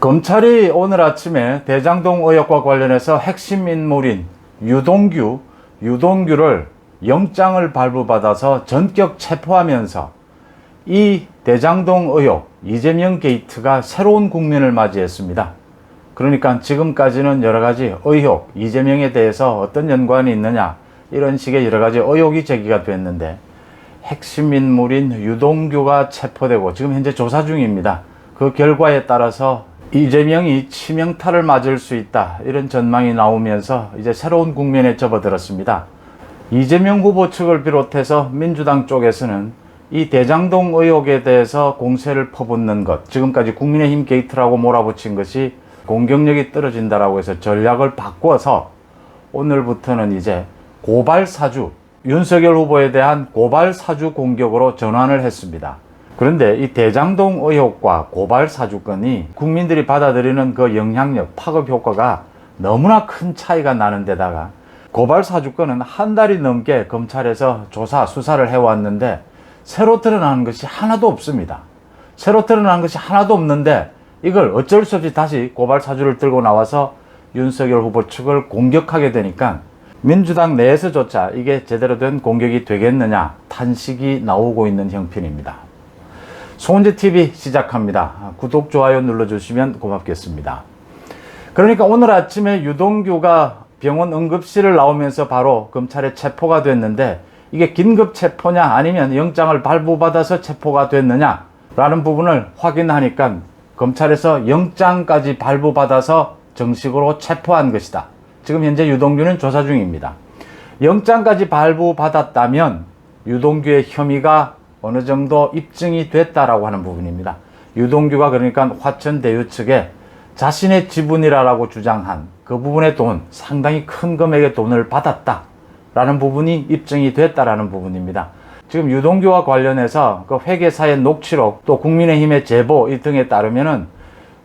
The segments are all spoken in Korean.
검찰이 오늘 아침에 대장동 의혹과 관련해서 핵심 인물인 유동규를 영장을 발부받아서 전격 체포하면서 이 대장동 의혹, 이재명 게이트가 새로운 국면을 맞이했습니다. 그러니까 지금까지는 여러가지 의혹, 이재명에 대해서 어떤 연관이 있느냐 이런 식의 여러가지 의혹이 제기가 됐는데 핵심 인물인 유동규가 체포되고 지금 현재 조사 중입니다. 그 결과에 따라서 이재명이 치명타를 맞을 수 있다 이런 전망이 나오면서 이제 새로운 국면에 접어들었습니다. 이재명 후보 측을 비롯해서 민주당 쪽에서는 이 대장동 의혹에 대해서 공세를 퍼붓는 것, 지금까지 국민의힘 게이트라고 몰아붙인 것이 공격력이 떨어진다라고 해서 전략을 바꿔서 오늘부터는 이제 고발사주, 윤석열 후보에 대한 고발사주 공격으로 전환을 했습니다. 그런데 이 대장동 의혹과 고발사주건이 국민들이 받아들이는 그 영향력, 파급 효과가 너무나 큰 차이가 나는 데다가 고발사주건은 한 달이 넘게 검찰에서 조사, 수사를 해왔는데 새로 드러나는 것이 하나도 없습니다. 새로 드러나는 것이 하나도 없는데 이걸 어쩔 수 없이 다시 고발사주를 들고 나와서 윤석열 후보 측을 공격하게 되니까 민주당 내에서조차 이게 제대로 된 공격이 되겠느냐 탄식이 나오고 있는 형편입니다. 송은재TV 시작합니다. 구독, 좋아요 눌러주시면 고맙겠습니다. 그러니까 오늘 아침에 유동규가 병원 응급실을 나오면서 바로 검찰에 체포가 됐는데 이게 긴급 체포냐 아니면 영장을 발부받아서 체포가 됐느냐 라는 부분을 확인하니까 검찰에서 영장까지 발부받아서 정식으로 체포한 것이다. 지금 현재 유동규는 조사 중입니다. 영장까지 발부받았다면 유동규의 혐의가 어느 정도 입증이 됐다라고 하는 부분입니다. 유동규가 그러니까 화천대유 측에 자신의 지분이라고 주장한 그 부분의 돈, 상당히 큰 금액의 돈을 받았다라는 부분이 입증이 됐다라는 부분입니다. 지금 유동규와 관련해서 그 회계사의 녹취록 또 국민의힘의 제보 등에 따르면은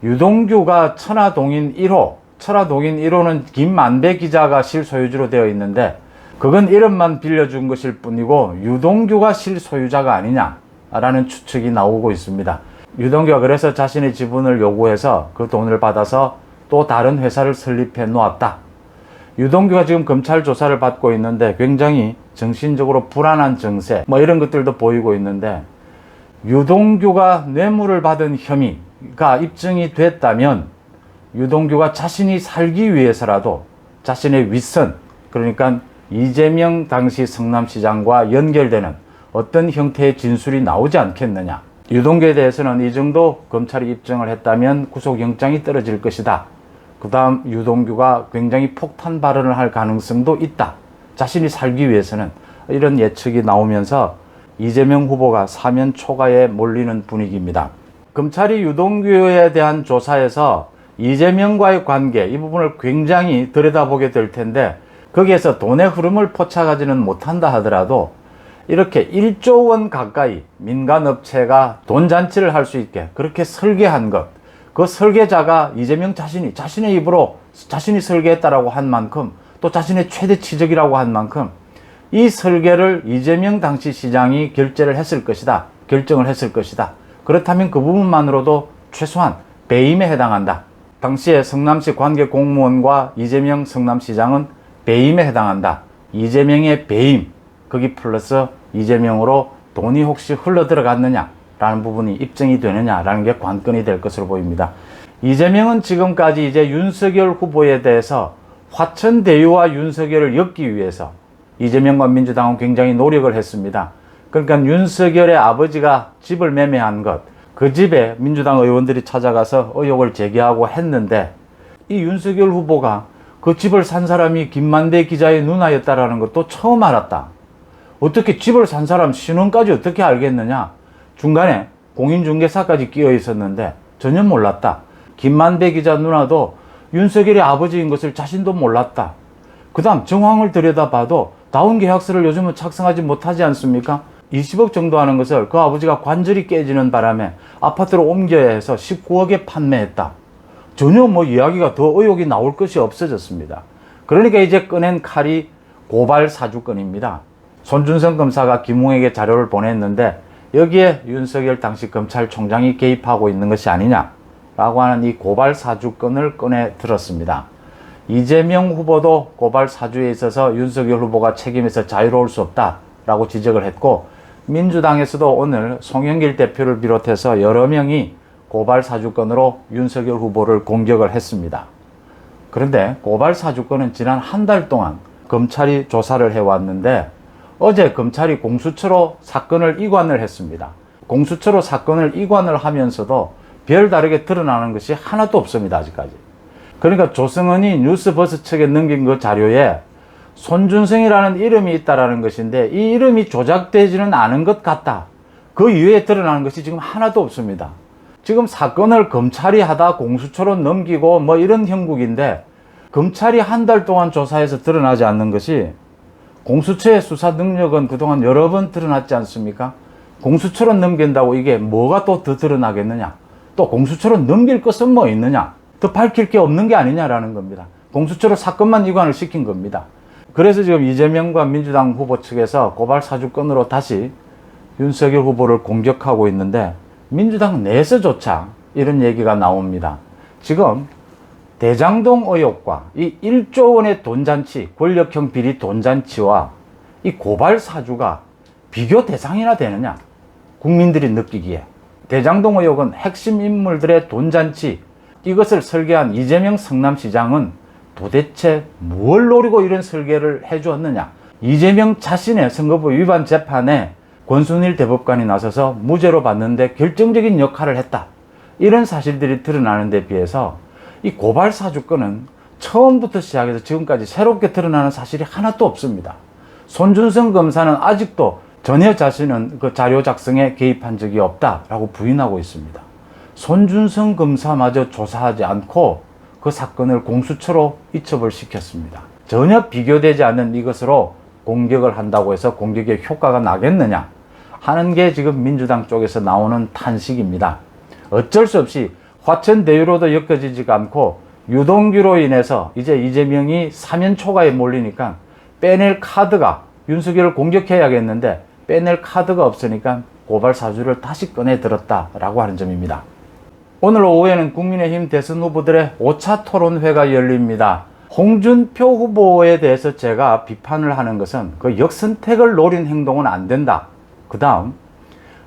유동규가 천화동인 1호는 김만배 기자가 실소유주로 되어 있는데 그건 이름만 빌려준 것일 뿐이고 유동규가 실소유자가 아니냐라는 추측이 나오고 있습니다. 유동규가 그래서 자신의 지분을 요구해서 그 돈을 받아서 또 다른 회사를 설립해 놓았다. 유동규가 지금 검찰 조사를 받고 있는데 굉장히 정신적으로 불안한 증세 이런 것들도 보이고 있는데 유동규가 뇌물을 받은 혐의가 입증이 됐다면 유동규가 자신이 살기 위해서라도 자신의 윗선, 그러니까 이재명 당시 성남시장과 연결되는 어떤 형태의 진술이 나오지 않겠느냐. 유동규에 대해서는 이 정도 검찰이 입증을 했다면 구속영장이 떨어질 것이다. 그 다음 유동규가 굉장히 폭탄 발언을 할 가능성도 있다. 자신이 살기 위해서는 이런 예측이 나오면서 이재명 후보가 사면 초과에 몰리는 분위기입니다. 검찰이 유동규에 대한 조사에서 이재명과의 관계 이 부분을 굉장히 들여다보게 될 텐데 거기에서 돈의 흐름을 포착하지는 못한다 하더라도 이렇게 1조 원 가까이 민간업체가 돈 잔치를 할 수 있게 그렇게 설계한 것, 그 설계자가 이재명 자신의 입으로 자신이 설계했다라고 한 만큼 또 자신의 최대 치적이라고 한 만큼 이 설계를 이재명 당시 시장이 결정을 했을 것이다. 그렇다면 그 부분만으로도 최소한 배임에 해당한다. 당시에 성남시 관계 공무원과 이재명 성남시장은 배임에 해당한다. 이재명의 배임, 거기 플러스 이재명으로 돈이 혹시 흘러 들어갔느냐라는 부분이 입증이 되느냐라는 게 관건이 될 것으로 보입니다. 이재명은 지금까지 이제 윤석열 후보에 대해서 화천대유와 윤석열을 엮기 위해서 이재명과 민주당은 굉장히 노력을 했습니다. 그러니까 윤석열의 아버지가 집을 매매한 것, 그 집에 민주당 의원들이 찾아가서 의혹을 제기하고 했는데 이 윤석열 후보가 그 집을 산 사람이 김만배 기자의 누나였다라는 것도 처음 알았다. 어떻게 집을 산 사람 신원까지 어떻게 알겠느냐. 중간에 공인중개사까지 끼어 있었는데 전혀 몰랐다. 김만배 기자 누나도 윤석열의 아버지인 것을 자신도 몰랐다. 그 다음 정황을 들여다봐도 다운계약서를 요즘은 작성하지 못하지 않습니까? 20억 정도 하는 것을 그 아버지가 관절이 깨지는 바람에 아파트로 옮겨야 해서 19억에 판매했다. 전혀 이야기가 더 의혹이 나올 것이 없어졌습니다. 그러니까 이제 꺼낸 칼이 고발 사주건입니다. 손준성 검사가 김웅에게 자료를 보냈는데 여기에 윤석열 당시 검찰총장이 개입하고 있는 것이 아니냐 라고 하는 이 고발 사주권을 꺼내 들었습니다. 이재명 후보도 고발 사주에 있어서 윤석열 후보가 책임에서 자유로울 수 없다라고 지적을 했고, 민주당에서도 오늘 송영길 대표를 비롯해서 여러 명이 고발 사주권으로 윤석열 후보를 공격을 했습니다. 그런데 고발 사주권은 지난 한 달 동안 검찰이 조사를 해왔는데, 어제 검찰이 공수처로 사건을 이관을 했습니다. 공수처로 사건을 이관을 하면서도 별다르게 드러나는 것이 하나도 없습니다, 아직까지. 그러니까 조성은이 뉴스버스 측에 넘긴 그 자료에 손준성이라는 이름이 있다라는 것인데, 이 이름이 조작되지는 않은 것 같다. 그 이외에 드러나는 것이 지금 하나도 없습니다. 지금 사건을 검찰이 하다 공수처로 넘기고 뭐 이런 형국인데, 검찰이 한 달 동안 조사해서 드러나지 않는 것이, 공수처의 수사 능력은 그동안 여러 번 드러났지 않습니까? 공수처로 넘긴다고 이게 뭐가 또 더 드러나겠느냐? 또 공수처로 넘길 것은 뭐 있느냐? 더 밝힐 게 없는 게 아니냐라는 겁니다. 공수처로 사건만 이관을 시킨 겁니다. 그래서 지금 이재명과 민주당 후보 측에서 고발 사주권으로 다시 윤석열 후보를 공격하고 있는데, 민주당 내에서조차 이런 얘기가 나옵니다. 지금 대장동 의혹과 이 1조 원의 돈잔치, 권력형 비리 돈잔치와 이 고발 사주가 비교 대상이나 되느냐? 국민들이 느끼기에. 대장동 의혹은 핵심 인물들의 돈잔치, 이것을 설계한 이재명 성남시장은 도대체 뭘 노리고 이런 설계를 해주었느냐? 이재명 자신의 선거법 위반 재판에 권순일 대법관이 나서서 무죄로 봤는데 결정적인 역할을 했다. 이런 사실들이 드러나는 데 비해서 이 고발 사주권은 처음부터 시작해서 지금까지 새롭게 드러나는 사실이 하나도 없습니다. 손준성 검사는 아직도 전혀 자신은 그 자료 작성에 개입한 적이 없다라고 부인하고 있습니다. 손준성 검사마저 조사하지 않고 그 사건을 공수처로 이첩을 시켰습니다. 전혀 비교되지 않는 이것으로 공격을 한다고 해서 공격의 효과가 나겠느냐 하는 게 지금 민주당 쪽에서 나오는 탄식입니다. 어쩔 수 없이 화천대유로도 엮어지지가 않고 유동규로 인해서 이제 이재명이 사면 초과에 몰리니까 빼낼 카드가, 윤석열을 공격해야겠는데 빼낼 카드가 없으니까 고발 사주를 다시 꺼내 들었다라고 하는 점입니다. 오늘 오후에는 국민의힘 대선 후보들의 5차 토론회가 열립니다. 홍준표 후보에 대해서 제가 비판을 하는 것은 그 역선택을 노린 행동은 안 된다. 그 다음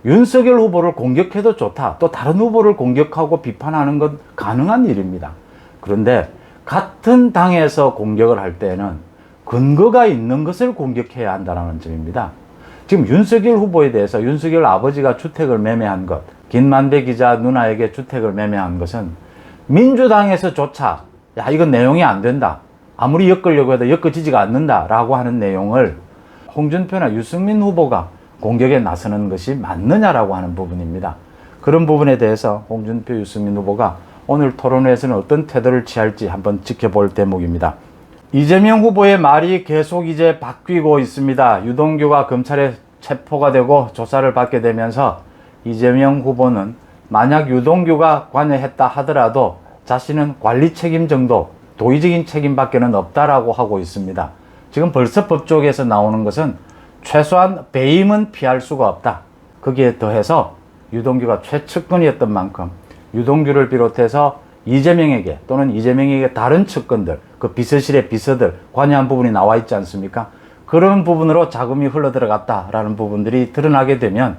윤석열 후보를 공격해도 좋다. 또 다른 후보를 공격하고 비판하는 건 가능한 일입니다. 그런데 같은 당에서 공격을 할 때는 근거가 있는 것을 공격해야 한다는 점입니다. 지금 윤석열 후보에 대해서 윤석열 아버지가 주택을 매매한 것, 김만배 기자 누나에게 주택을 매매한 것은 민주당에서조차 야 이건 내용이 안 된다. 아무리 엮으려고 해도 엮어지지가 않는다라고 하는 내용을 홍준표나 유승민 후보가 공격에 나서는 것이 맞느냐라고 하는 부분입니다. 그런 부분에 대해서 홍준표, 유승민 후보가 오늘 토론회에서는 어떤 태도를 취할지 한번 지켜볼 대목입니다. 이재명 후보의 말이 계속 이제 바뀌고 있습니다. 유동규가 검찰에 체포가 되고 조사를 받게 되면서 이재명 후보는 만약 유동규가 관여했다 하더라도 자신은 관리 책임 정도, 도의적인 책임밖에는 없다라고 하고 있습니다. 지금 벌써 법조계에서 나오는 것은 최소한 배임은 피할 수가 없다. 거기에 더해서 유동규가 최측근이었던 만큼 유동규를 비롯해서 이재명에게 또는 이재명에게 다른 측근들, 그 비서실의 비서들 관여한 부분이 나와 있지 않습니까? 그런 부분으로 자금이 흘러들어갔다라는 부분들이 드러나게 되면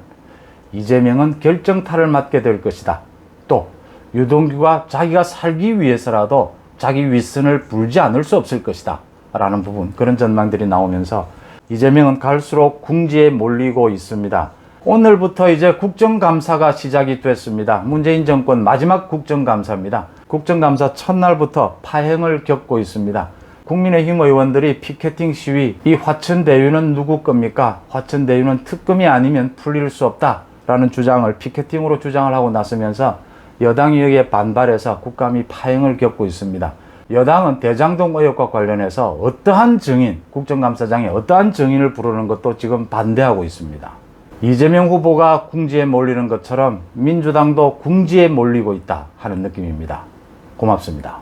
이재명은 결정타를 맞게 될 것이다. 또 유동규가 자기가 살기 위해서라도 자기 윗선을 불지 않을 수 없을 것이다 라는 부분, 그런 전망들이 나오면서 이재명은 갈수록 궁지에 몰리고 있습니다. 오늘부터 이제 국정감사가 시작이 됐습니다. 문재인 정권 마지막 국정감사입니다. 국정감사 첫날부터 파행을 겪고 있습니다. 국민의힘 의원들이 피켓팅 시위, 이 화천대유는 누구 겁니까? 화천대유는 특검이 아니면 풀릴 수 없다라는 주장을 피켓팅으로 주장을 하고 나서면서 여당이 여기에 반발해서 국감이 파행을 겪고 있습니다. 여당은 대장동 의혹과 관련해서 어떠한 증인, 국정감사장에 어떠한 증인을 부르는 것도 지금 반대하고 있습니다. 이재명 후보가 궁지에 몰리는 것처럼 민주당도 궁지에 몰리고 있다 하는 느낌입니다. 고맙습니다.